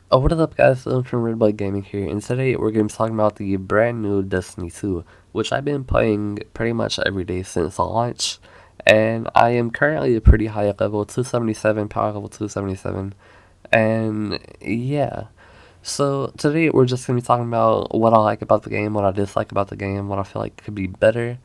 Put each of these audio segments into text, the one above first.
Oh, what is up, guys? I'm from Red Bug Gaming here, and today we're going to be talking about the brand new Destiny 2, which I've been playing pretty much every day since launch, and I am currently a pretty high level, 277, power level 277, and yeah. So today we're just going to be talking about what I like about the game, what I dislike about the game, what I feel like could be better,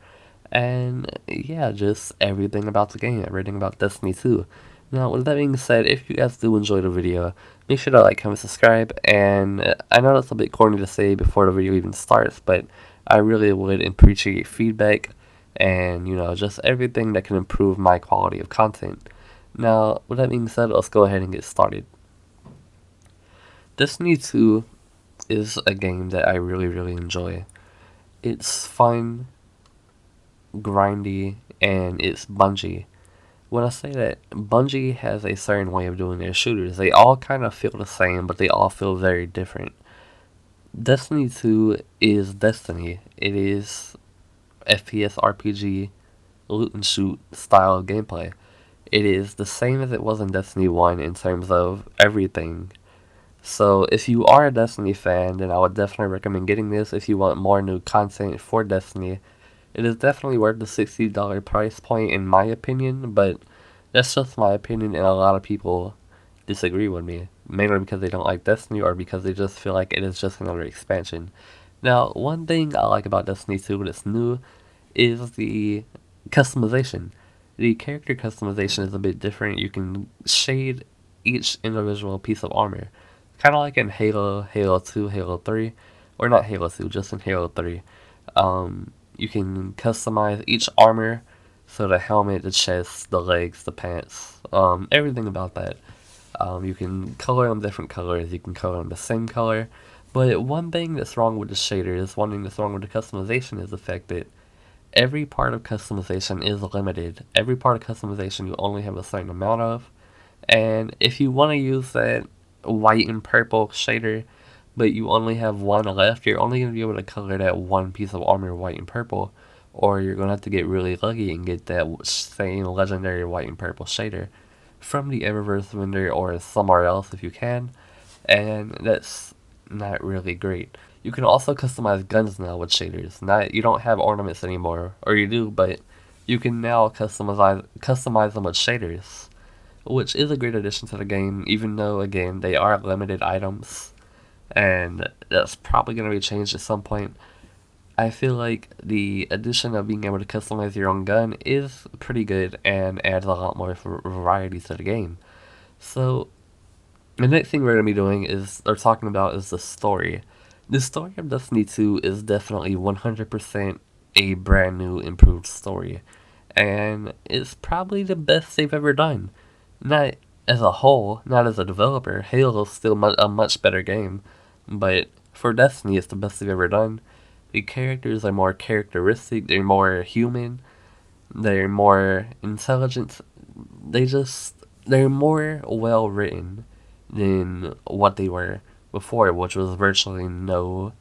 and yeah, just everything about the game, everything about Destiny 2. Now, with that being said, if you guys do enjoy the video, make sure to like, comment, subscribe, and I know that's a bit corny to say before the video even starts, but I really would appreciate feedback and, just everything that can improve my quality of content. Now, with that being said, let's go ahead and get started. Destiny 2 is a game that I really, really enjoy. It's fun, grindy, and it's Bungie. When I say that, Bungie has a certain way of doing their shooters. They all kind of feel the same, but they all feel very different. Destiny 2 is Destiny. It is FPS RPG, loot and shoot style of gameplay. It is the same as it was in Destiny 1 in terms of everything. So if you are a Destiny fan, then I would definitely recommend getting this if you want more new content for Destiny. It is definitely worth the $60 price point in my opinion, but that's just my opinion and a lot of people disagree with me. Mainly because they don't like Destiny or because they just feel like it is just another expansion. Now, one thing I like about Destiny 2 that's new is the customization. The character customization is a bit different. You can shade each individual piece of armor. Kind of like in Halo, Halo 2, Halo 3, or not Halo 2, just in Halo 3. You can customize each armor, so the helmet, the chest, the legs, the pants, everything about that. You can color them different colors, you can color them the same color, but one thing that's wrong with the shaders, one thing that's wrong with the customization is the fact that every part of customization is limited. Every part of customization you only have a certain amount of, and if you want to use that white and purple shader, but you only have one left, you're only going to be able to color that one piece of armor white and purple, or you're going to have to get really lucky and get that same legendary white and purple shader from the Eververse vendor or somewhere else if you can, and that's not really great. You can also customize guns now with shaders. Not you don't have ornaments anymore, or you do, but you can now customize them with shaders, which is a great addition to the game. Even though again they are limited items, and that's probably going to be changed at some point. I feel like the addition of being able to customize your own gun is pretty good and adds a lot more variety to the game. So the next thing we're going to be doing is, or talking about, is the story. The story of Destiny 2 is definitely 100% a brand new, improved story. And it's probably the best they've ever done. Not as a whole, not as a developer. Halo's still a much better game. But for Destiny, it's the best they've ever done. The characters are more characteristic, they're more human, they're more intelligent. They just, they're more well written than what they were before, which was virtually no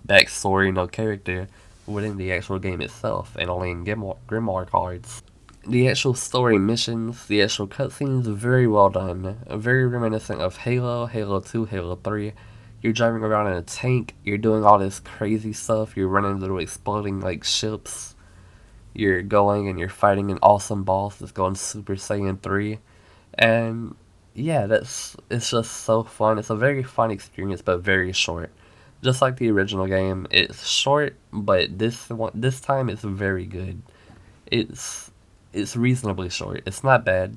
backstory, no character within the actual game itself, and only in Grimoire cards. The actual story missions, the actual cutscenes, very well done. Very reminiscent of Halo, Halo 2, Halo 3. You're driving around in a tank, you're doing all this crazy stuff, you're running through exploding like ships, you're going and you're fighting an awesome boss that's going Super Saiyan 3. And yeah, it's just so fun. It's a very fun experience, but very short. Just like the original game, it's short, but this time it's very good. It's it's reasonably short. It's not bad,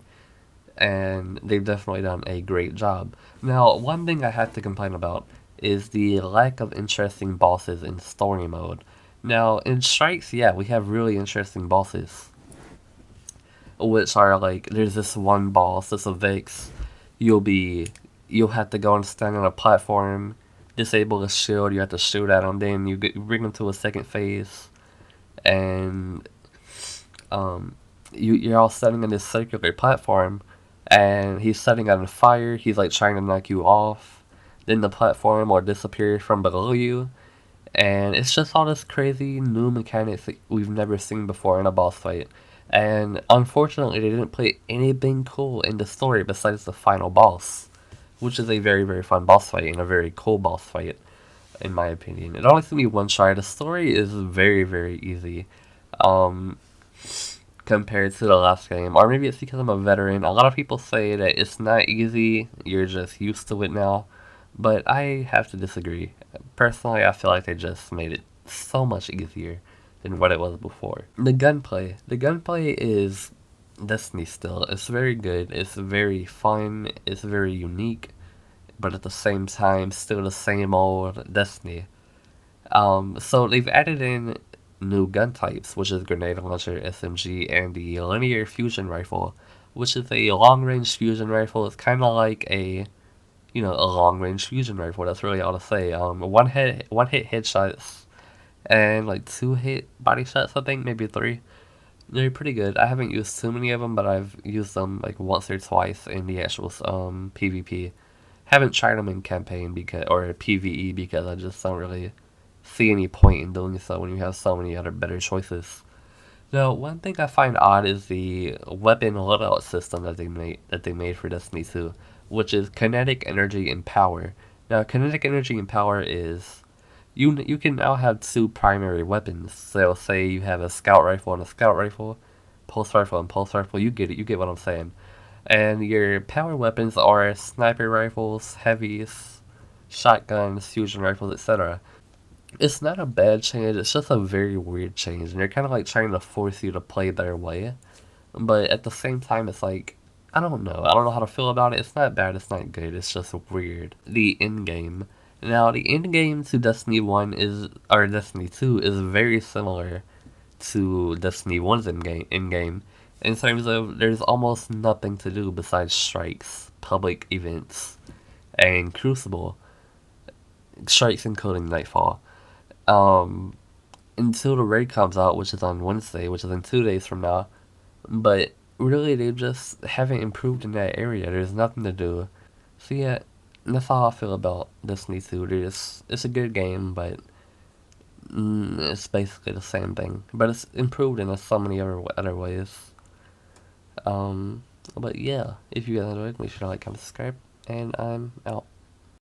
and they've definitely done a great job. Now, one thing I have to complain about is the lack of interesting bosses in story mode. Now, in Strikes, yeah, we have really interesting bosses, which are like, there's this one boss, this a Vex. You'll be, you'll have to go and stand on a platform, disable a shield, you have to shoot at him, then you bring him to a second phase, and you're all standing on this circular platform, and he's setting on fire. He's like trying to knock you off. Then the platform will disappear from below you, and it's just all this crazy new mechanics that we've never seen before in a boss fight. And unfortunately, they didn't play anything cool in the story besides the final boss, which is a very, very fun boss fight and a very cool boss fight, in my opinion. It only took me one try. The story is very, very easy. Um, Compared to the last game, or maybe it's because I'm a veteran. A lot of people say that it's not easy, you're just used to it now, but I have to disagree. Personally, I feel like they just made it so much easier than what it was before. The gunplay is Destiny still. It's very good, it's very fun, it's very unique, but at the same time, still the same old Destiny. So they've added in new gun types, which is grenade launcher, SMG, and the linear fusion rifle, which is a long range fusion rifle. It's kind of like a long range fusion rifle. That's really all to say. One hit headshots and like two hit body shots. I think maybe three. They're pretty good. I haven't used too many of them, but I've used them like once or twice in the actual PvP. Haven't tried them in campaign because or PvE because I just don't really see any point in doing so when you have so many other better choices. Now, one thing I find odd is the weapon loadout system that they made for Destiny 2, which is kinetic energy and power. Now, kinetic energy and power is you can now have two primary weapons. So, say you have a scout rifle and a scout rifle, pulse rifle and pulse rifle. You get it. You get what I'm saying. And your power weapons are sniper rifles, heavies, shotguns, fusion rifles, etc. It's not a bad change, it's just a very weird change, and they're kind of like trying to force you to play their way. But at the same time, it's like, I don't know. I don't know how to feel about it. It's not bad, it's not good, it's just weird. The end game. Now, the end game to Destiny 1 or Destiny 2 is very similar to Destiny 1's end game in terms of there's almost nothing to do besides strikes, public events, and Crucible. Strikes including Nightfall. Um, until the raid comes out, which is on Wednesday, which is in 2 days from now. But really, they just haven't improved in that area. There's nothing to do. So yeah, that's how I feel about Destiny 2. It's a good game, but it's basically the same thing. But it's improved in so many other ways. But yeah, if you guys enjoyed, make sure to like, comment, subscribe, and I'm out.